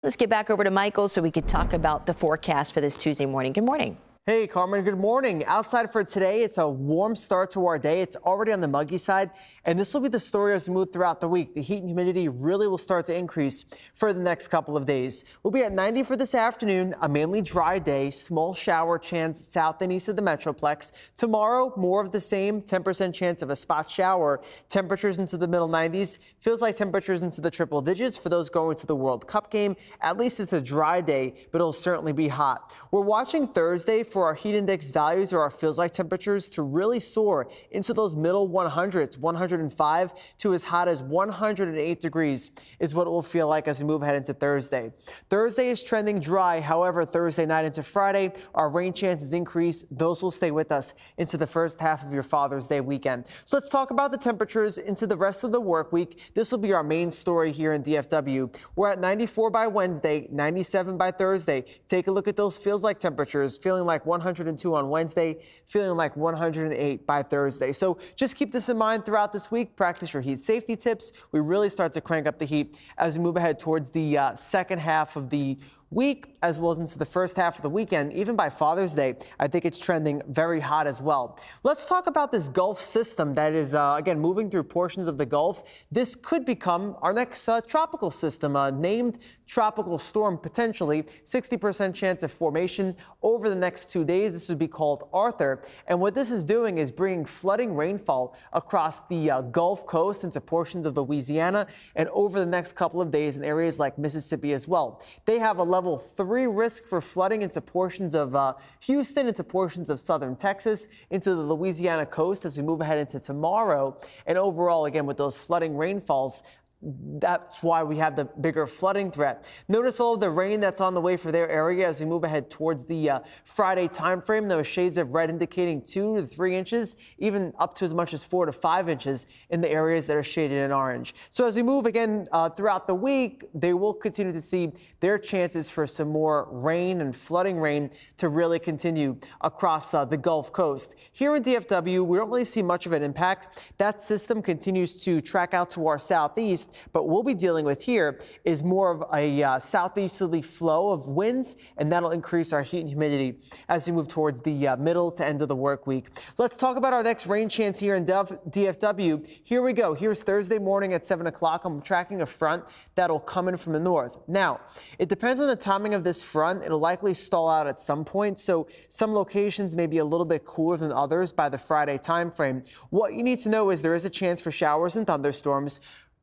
Let's get back over to Michael so we could talk about the forecast for this Tuesday morning. Good morning. Hey, Carmen, good morning. Outside for today, it's a warm start to our day. It's already on the muggy side, and this will be the story as we move throughout the week. The heat and humidity really will start to increase for the next couple of days. We'll be at 90 for this afternoon, a mainly dry day, small shower chance south and east of the Metroplex. Tomorrow, more of the same, 10% chance of a spot shower. Temperatures into the middle 90s. Feels like temperatures into the triple digits for those going to the World Cup game. At least it's a dry day, but it'll certainly be hot. We're watching Thursday for our heat index values or our feels like temperatures to really soar into those middle 100s, 105 to as hot as 108 degrees is what it will feel like as we move ahead into Thursday. Thursday is trending dry. However, Thursday night into Friday, our rain chances increase. Those will stay with us into the first half of your Father's Day weekend. So let's talk about the temperatures into the rest of the work week. This will be our main story here in DFW. We're at 94 by Wednesday, 97 by Thursday. Take a look at those feels like temperatures, feeling like 102 on Wednesday, feeling like 108 by Thursday. So just keep this in mind throughout this week. Practice your heat safety tips. We really start to crank up the heat as we move ahead towards the second half of the week, as well as into the first half of the weekend. Even by Father's Day, I think it's trending very hot as well. Let's talk about this Gulf system that is, again, moving through portions of the Gulf. This could become our next tropical system, named tropical storm, potentially 60% chance of formation over the next 2 days. This would be called Arthur. And what this is doing is bringing flooding rainfall across the Gulf Coast into portions of Louisiana and over the next couple of days in areas like Mississippi as well. They have a level 3 risk for flooding into portions of Houston, into portions of southern Texas, into the Louisiana coast as we move ahead into tomorrow. And overall, again, with those flooding rainfalls, that's why we have the bigger flooding threat. Notice all of the rain that's on the way for their area as we move ahead towards the Friday time frame. Those shades of red indicating 2 to 3 inches, even up to as much as 4 to 5 inches in the areas that are shaded in orange. So as we move again throughout the week, they will continue to see their chances for some more rain and flooding rain to really continue across the Gulf Coast. Here in DFW, we don't really see much of an impact. That system continues to track out to our southeast. But what we'll be dealing with here is more of a southeasterly flow of winds, and that'll increase our heat and humidity as we move towards the middle to end of the work week. Let's talk about our next rain chance here in DFW. Here we go. Here's Thursday morning at 7 o'clock. I'm tracking a front that'll come in from the north. Now, it depends on the timing of this front. It'll likely stall out at some point, so some locations may be a little bit cooler than others by the Friday time frame. What you need to know is there is a chance for showers and thunderstorms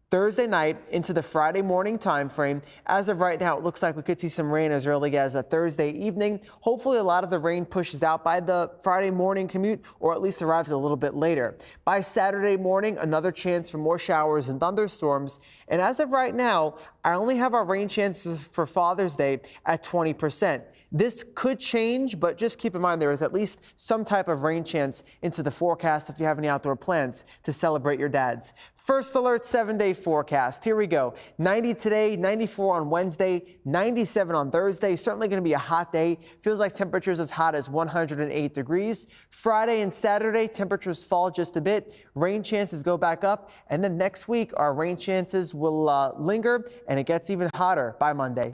Thursday night into the Friday morning time frame. As of right now, it looks like we could see some rain as early as a Thursday evening. Hopefully, a lot of the rain pushes out by the Friday morning commute, or at least arrives a little bit later. By Saturday morning, another chance for more showers and thunderstorms. And as of right now, I only have our rain chances for Father's Day at 20%. This could change, but just keep in mind there is at least some type of rain chance into the forecast if you have any outdoor plans to celebrate your dads. First alert 7-day forecast. Here we go. 90 today, 94 on Wednesday, 97 on Thursday. Certainly going to be a hot day. Feels like temperatures as hot as 108 degrees. Friday and Saturday, temperatures fall just a bit. Rain chances go back up. And then next week, our rain chances will linger, and it gets even hotter by Monday.